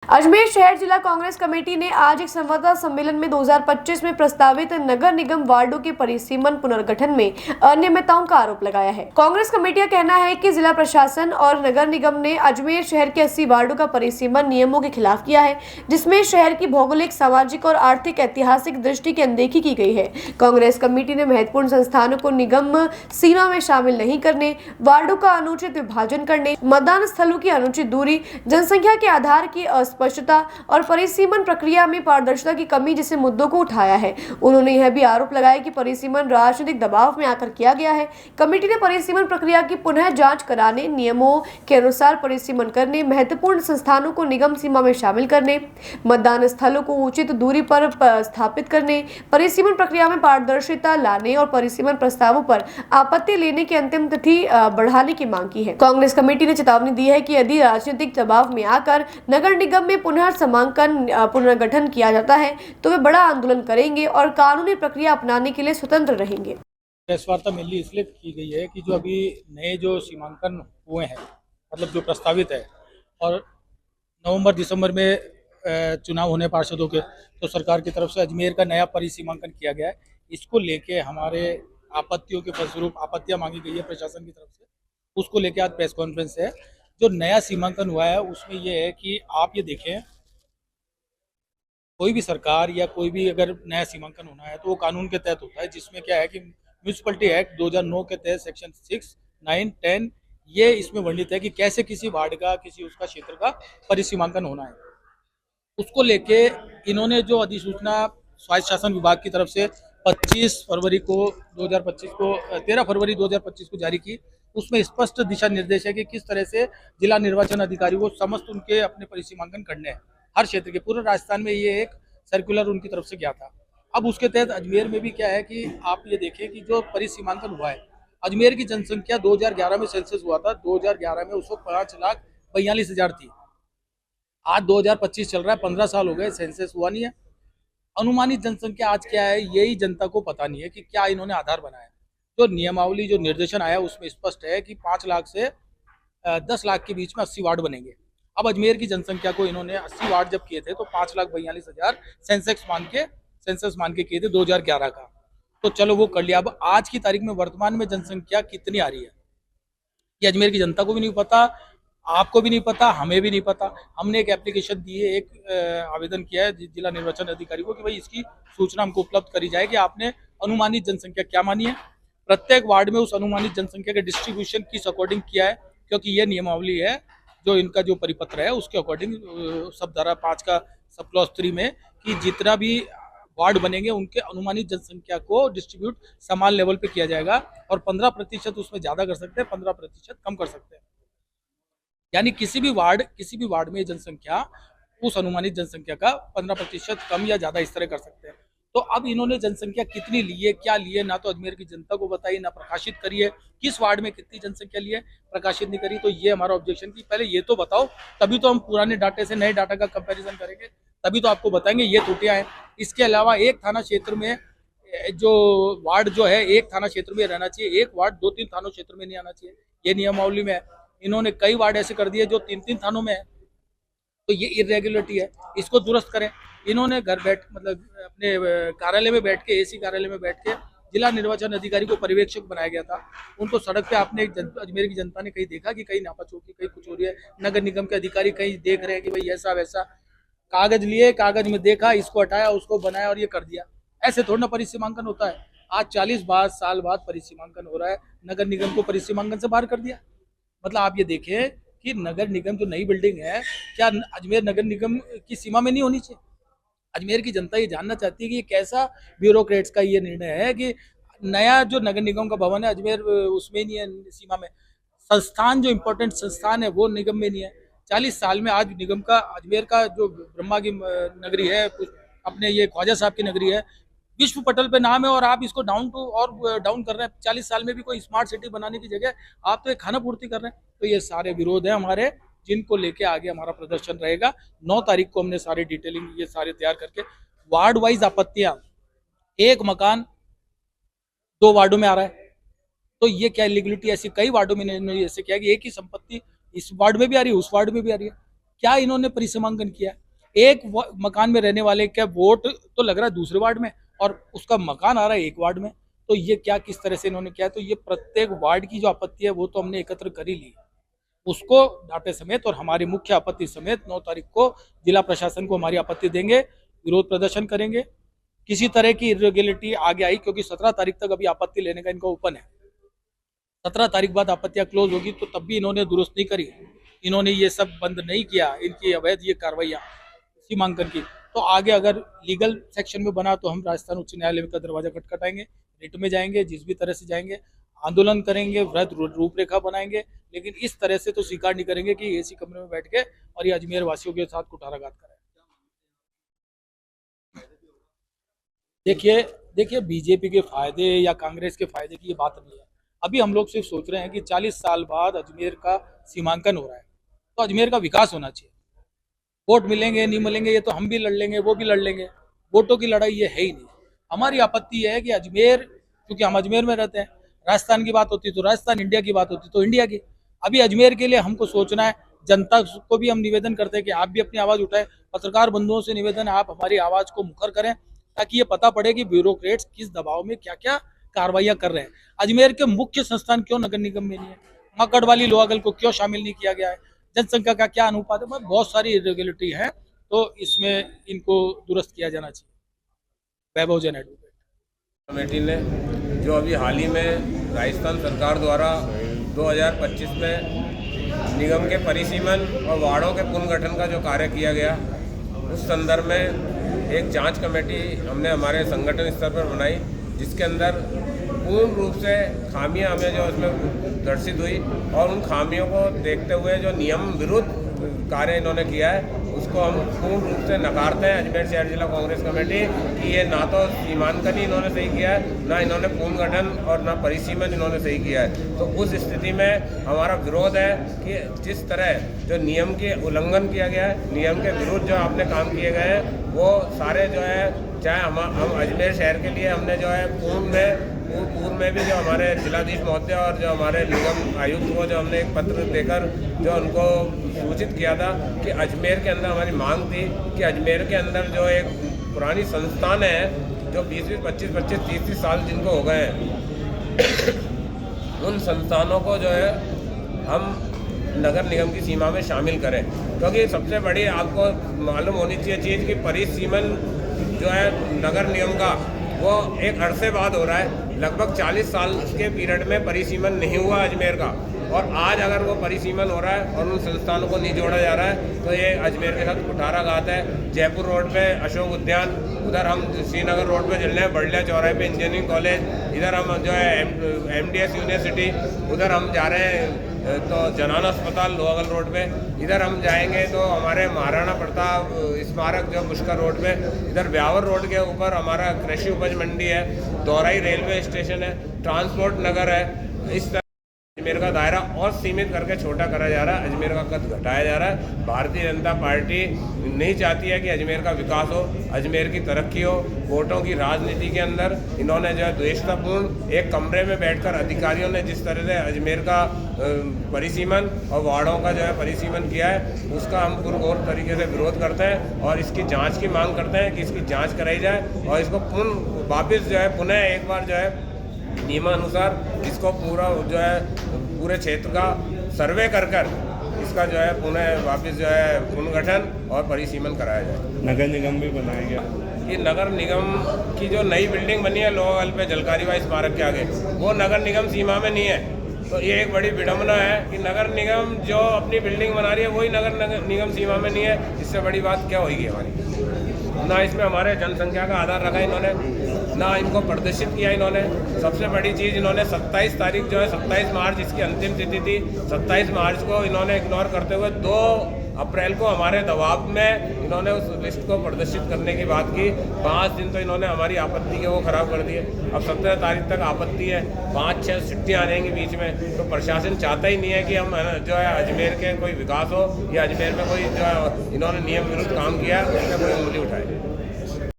अजमेर शहर जिला कांग्रेस कमेटी ने आज एक संवाददाता सम्मेलन में 2025 में प्रस्तावित नगर निगम वार्डों के परिसीमन पुनर्गठन में अनियमितताओं का आरोप लगाया है। कांग्रेस कमेटी का कहना है कि जिला प्रशासन और नगर निगम ने अजमेर शहर के 80 वार्डों का परिसीमन नियमों के खिलाफ किया है, जिसमें शहर की भौगोलिक, सामाजिक और आर्थिक ऐतिहासिक दृष्टि की अनदेखी की गई है। कांग्रेस कमेटी ने महत्वपूर्ण संस्थानों को निगम सीमा में शामिल नहीं करने, वार्डों का अनुचित विभाजन करने, मतदान स्थलों की अनुचित दूरी, जनसंख्या के आधार की स्पष्टता और परिसीमन प्रक्रिया में पारदर्शिता की कमी जैसे मुद्दों को उठाया है। उन्होंने यह भी आरोप लगाया कि परिसीमन राजनीतिक दबाव में आकर किया गया है। कमेटी ने परिसीमन प्रक्रिया की पुनः जांच कराने, नियमों के अनुसार परिसीमन करने, महत्वपूर्ण संस्थानों को निगम सीमा में शामिल करने, मतदान स्थलों को उचित दूरी पर स्थापित करने, परिसीमन प्रक्रिया में पारदर्शिता लाने और परिसीमन प्रस्तावों पर आपत्ति लेने की अंतिम तिथि बढ़ाने की मांग की है। कांग्रेस कमेटी ने चेतावनी दी है कि यदि राजनीतिक दबाव में आकर नगर निगम में पुनर्गठन किया जाता है तो वे बड़ा आंदोलन करेंगे और कानूनी प्रक्रिया अपनाने के लिए स्वतंत्र रहेंगे। प्रेस वार्ता मेनली इसलिए की गई है कि जो अभी नए जो सीमांकन हुए हैं, मतलब जो प्रस्तावित है, और नवंबर दिसंबर में चुनाव होने पार्षदों के, तो सरकार की तरफ से अजमेर का नया परिसीमांकन किया गया है। इसको लेके हमारे आपत्तियों के फलस्वरूप आपत्तियां मांगी गई है प्रशासन की तरफ से। उसको लेके आज प्रेस कॉन्फ्रेंस है। जो नया सीमांकन हुआ है उसमें यह है कि आप ये देखें, कोई भी सरकार या कोई भी अगर नया सीमांकन होना है तो वो कानून के तहत होता है, जिसमें क्या है कि म्यूनिसिपैलिटी एक्ट 2009 के तहत सेक्शन 6, 9, 10 ये इसमें वर्णित है कि कैसे किसी वार्ड का, किसी उसका क्षेत्र का परिसीमांकन होना है। उसको लेके इन्होंने जो अधिसूचना स्वायत्त शासन विभाग की तरफ से 25 फरवरी को 2025 को 13 फरवरी 2025 को जारी की, उसमें स्पष्ट दिशा निर्देश है कि किस तरह से जिला निर्वाचन अधिकारी को समस्त उनके अपने परिसीमांकन करने हैं। हर क्षेत्र के, पूरे राजस्थान में ये एक सर्कुलर उनकी तरफ से गया था। अब उसके तहत अजमेर में भी क्या है कि आप ये देखें कि जो परिसीमांकन हुआ है, अजमेर की जनसंख्या 2011 में सेंसस हुआ था, 2011 में उस वक्त 5,42,000 थी। आज 2025 चल रहा है, 15 साल हो गए, सेंसस हुआ नहीं है। अनुमानित जनसंख्या आज क्या है यही जनता को पता नहीं है कि क्या इन्होंने आधार बनाया। जो नियमावली, जो निर्देशन आया उसमें स्पष्ट है कि 5 लाख से 10 लाख के बीच में 80 वार्ड बनेंगे। अब अजमेर की जनसंख्या को इन्होंने 80 वार्ड जब किए थे तो 5,42,000 सेंसस मान के किए थे 2011 का, तो चलो वो कर लिया। अब आज की तारीख में वर्तमान में जनसंख्या कितनी आ रही है ये अजमेर की जनता को भी नहीं पता, आपको भी नहीं पता, हमें भी नहीं पता। हमने एक एप्लीकेशन दी है, एक आवेदन किया है जिला निर्वाचन अधिकारी को कि भाई इसकी सूचना हमको उपलब्ध करी जाए कि आपने अनुमानित जनसंख्या क्या मानी है। प्रत्येक वार्ड में उस अनुमानित जनसंख्या के डिस्ट्रीब्यूशन किस अकॉर्डिंग किया है, क्योंकि ये नियमावली है जो इनका जो परिपत्र है उसके अकॉर्डिंग सब धारा 5 का सब क्लॉज 3 में कि जितना भी वार्ड बनेंगे उनके अनुमानित जनसंख्या को डिस्ट्रीब्यूट समान लेवल पे किया जाएगा और 15% उसमें ज्यादा कर सकते हैं, 15% कम कर सकते हैं। यानी किसी भी वार्ड में जनसंख्या उस अनुमानित जनसंख्या का 15% कम या ज्यादा इस तरह कर सकते हैं। तो अब इन्होंने जनसंख्या कितनी ली है, क्या ली है, ना तो अजमेर की जनता को बताई, ना प्रकाशित करी है किस वार्ड में कितनी जनसंख्या ली है, प्रकाशित नहीं करी। तो ये हमारा ऑब्जेक्शन कि पहले ये तो बताओ, तभी तो हम पुराने डाटे से नए डाटा का कंपैरिजन करेंगे, तभी तो आपको बताएंगे ये त्रुटियां हैं। इसके अलावा एक थाना क्षेत्र में जो वार्ड जो है एक थाना क्षेत्र में रहना चाहिए, एक वार्ड 2-3 थानों क्षेत्र में नहीं आना चाहिए, ये नियमावली में है। इन्होंने कई वार्ड ऐसे कर दिए जो 3-3 थानों में है, तो ये इरेगुलरिटी है, इसको दुरुस्त करें। इन्होंने घर बैठ मतलब अपने कार्यालय में बैठ के, एसी कार्यालय में बैठ के जिला निर्वाचन अधिकारी को पर्यवेक्षक बनाया गया था। उनको सड़क पे आपने अजमेर की जनता ने कहीं देखा कि कहीं नापाचोकी, कहीं कुछ हो रही है, नगर निगम के अधिकारी कहीं देख रहे हैं कि भाई ऐसा वैसा, कागज लिए, कागज में देखा, इसको हटाया, उसको बनाया और ये कर दिया। ऐसे थोड़ा ना परिसीमांकन होता है। आज 40 साल बाद परिसीमांकन हो रहा है, नगर निगम को परिसीमांकन से बाहर कर दिया। मतलब आप ये देखें कि नगर निगम जो नई बिल्डिंग है, क्या अजमेर नगर निगम की सीमा में नहीं होनी चाहिए? अजमेर की जनता ये जानना चाहती है कि ये कैसा ब्यूरोक्रेट्स का ये निर्णय है कि नया जो नगर निगम का भवन है अजमेर उसमें नहीं है सीमा में, संस्थान जो इम्पोर्टेंट संस्थान है वो निगम में नहीं है। 40 साल में आज निगम का, अजमेर का जो ब्रह्मा की नगरी है, अपने ये ख्वाजा साहब की नगरी है, विश्व पटल पे नाम है, और आप इसको डाउन कर रहे हैं। 40 साल में भी कोई स्मार्ट सिटी बनाने की जगह आप तो एक खाना पूर्ति कर रहे हैं। तो ये सारे विरोध है हमारे, जिनको लेके आगे हमारा प्रदर्शन रहेगा। 9 तारीख को हमने सारी डिटेलिंग ये सारे तैयार करके, वार्ड वाइज आपत्तियां, एक मकान 2 वार्डों में आ रहा है, तो ये क्या इलीगलिटी? ऐसी कई वार्डों में ऐसे क्या कि एक ही संपत्ति इस वार्ड में भी आ रही है, उस वार्ड में भी आ रही है। क्या इन्होंने परिसीमांकन किया? एक मकान में रहने वाले का वोट तो लग रहा है दूसरे वार्ड में और उसका मकान आ रहा है एक वार्ड में, तो ये क्या किस तरह से इन्होंने किया? तो ये प्रत्येक वार्ड की जो आपत्ति है वो तो हमने एकत्र कर ही ली, उसको डाटे समेत और हमारी मुख्य आपत्ति समेत 9 तारीख को जिला प्रशासन को हमारी आपत्ति देंगे, विरोध प्रदर्शन करेंगे। किसी तरह की इरेगुलरिटी आगे आई, क्योंकि 17 तारीख तक अभी आपत्ति लेने का इनका ओपन है, 17 तारीख बाद आपत्तियां क्लोज होगी, तो तब भी इन्होंने दुरुस्त नहीं करी, इन्होंने ये सब बंद नहीं किया, इनकी अवैध ये कार्रवाइयाँ सीमांकन की, तो आगे अगर लीगल सेक्शन में बना तो हम राजस्थान उच्च न्यायालय का दरवाजा खटखटाएंगे, रिट में जाएंगे, जिस भी तरह से जाएंगे, आंदोलन करेंगे, वृहद रूपरेखा बनाएंगे, लेकिन इस तरह से तो स्वीकार नहीं करेंगे कि एसी कमरे में बैठ के और ये अजमेर वासियों के साथ कुठाराघात करें। देखिए बीजेपी के फायदे या कांग्रेस के फायदे की ये बात नहीं है। अभी हम लोग सिर्फ सोच रहे हैं कि 40 साल बाद अजमेर का सीमांकन हो रहा है, तो अजमेर का विकास होना चाहिए। वोट मिलेंगे नहीं मिलेंगे ये तो हम भी लड़ लेंगे, वो भी लड़ लेंगे, वोटों की लड़ाई ये है ही नहीं। हमारी आपत्ति है कि अजमेर, क्योंकि हम अजमेर में रहते हैं, राजस्थान की बात होती तो राजस्थान, इंडिया की बात होती तो इंडिया की। अभी अजमेर के लिए हमको सोचना है, जनता को भी हम निवेदन करते हैं कि आप भी अपनी आवाज़ उठाएं, पत्रकार बंधुओं से निवेदन है आप हमारी आवाज़ को मुखर करें, ताकि ये पता पड़े कि ब्यूरोक्रेट्स किस दबाव में क्या क्या कार्रवाइयाँ कर रहे हैं। अजमेर के मुख्य संस्थान क्यों नगर निगम में नहीं है? मकड़ वाली लोहागल को क्यों शामिल नहीं किया गया है? जनसंख्या का क्या अनुपात है? बहुत सारी इरेगुलरिटी है, तो इसमें इनको दुरुस्त किया जाना चाहिए। वैभव जैन एडवोकेट। कमेटी ने जो अभी हाल ही में राजस्थान सरकार द्वारा 2025 में निगम के परिसीमन और वार्डों के पुनर्गठन का जो कार्य किया गया, उस संदर्भ में एक जांच कमेटी हमने हमारे संगठन स्तर पर बनाई, जिसके अंदर पूर्ण रूप से खामियां हमें जो इसमें दर्शित हुई और उन खामियों को देखते हुए जो नियम विरुद्ध कार्य इन्होंने किया है उसको हम पूर्ण रूप से नकारते हैं अजमेर शहर जिला कांग्रेस कमेटी कि ये ना तो सीमांकन ही इन्होंने सही किया है, ना इन्होंने पुनर्गठन और ना परिसीमन इन्होंने सही किया है। तो उस स्थिति में हमारा विरोध है कि जिस तरह जो नियम के उल्लंघन किया गया है, नियम के विरुद्ध जो आपने काम किए गए हैं, वो सारे जो है, चाहे हम अजमेर शहर के लिए हमने जो है पूर्व में भी जो हमारे जिलाधीश महोदय और जो हमारे निगम आयुक्त को जो हमने एक पत्र देकर जो उनको सूचित किया था कि अजमेर के अंदर हमारी मांग थी कि अजमेर के अंदर जो एक पुरानी संस्थान है जो 20-20, 25-25, 30-30 साल जिनको हो गए हैं, उन संस्थानों को जो है हम नगर निगम की सीमा में शामिल करें, क्योंकि सबसे बड़ी आपको मालूम होनी चाहिए चीज़ कि परिसीमन जो है नगर निगम का वो एक अरसे बाद हो रहा है। लगभग 40 साल के पीरियड में परिसीमन नहीं हुआ अजमेर का, और आज अगर वो परिसीमन हो रहा है और उन संस्थानों को नहीं जोड़ा जा रहा है तो ये अजमेर के साथ कुठाराघात है। जयपुर रोड पे अशोक उद्यान, उधर हम श्रीनगर रोड पे चल रहे हैं, बड़लिया चौराहे पे इंजीनियरिंग कॉलेज, इधर हम जो है MDS यूनिवर्सिटी, उधर हम जा रहे हैं तो जनाना अस्पताल लोहागल रोड पे, इधर हम जाएंगे तो हमारे महाराणा प्रताप स्मारक जो पुष्कर रोड पे, इधर ब्यावर रोड के ऊपर हमारा कृषि उपज मंडी है, दोराई रेलवे स्टेशन है, ट्रांसपोर्ट नगर है। इस तरह अजमेर का दायरा और सीमित करके छोटा करा जा रहा है, अजमेर का कद घटाया जा रहा है। भारतीय जनता पार्टी नहीं चाहती है कि अजमेर का विकास हो, अजमेर की तरक्की हो। वोटों की राजनीति के अंदर इन्होंने जो है द्वेषतापूर्ण एक कमरे में बैठकर अधिकारियों ने जिस तरह से अजमेर का परिसीमन और वार्डों का जो है परिसीमन किया है, उसका हम पुरगौर तरीके से विरोध करते हैं और इसकी जाँच की मांग करते हैं कि इसकी जाँच कराई जाए और इसको वापस जो है पुनः एक बार जो है नियमानुसार इसको पूरा जो है पूरे क्षेत्र का सर्वे कर इसका जो है पुनः वापस जो है पुनर्गठन और परिसीमन कराया जाए। नगर निगम भी बनाया गया कि नगर निगम की जो नई बिल्डिंग बनी है लोहागल पे जलकारी बाई स्मारक के आगे, वो नगर निगम सीमा में नहीं है। तो ये एक बड़ी विडम्बना है कि नगर निगम जो अपनी बिल्डिंग बना रही है वही नगर निगम सीमा में नहीं है। इससे बड़ी बात क्या होगी हमारी? ना इसमें हमारे जनसंख्या का आधार रखा इन्होंने, ना इनको प्रदर्शित किया इन्होंने। सबसे बड़ी चीज़ इन्होंने 27 तारीख जो है 27 मार्च इसकी अंतिम तिथि थी, 27 मार्च को इन्होंने इग्नोर करते हुए 2 अप्रैल को हमारे दबाव में इन्होंने उस लिस्ट को प्रदर्शित करने की बात की। 5 दिन तो इन्होंने हमारी आपत्ति के वो ख़राब कर दिए। अब 17 तारीख तक आपत्ति है, 5-6 छुट्टियाँ आनेंगी बीच में, तो प्रशासन चाहता ही नहीं है कि हम जो है अजमेर के कोई विकास हो या अजमेर में कोई जो है इन्होंने नियम विरुद्ध काम किया उसमें कोई उंगली उठाए।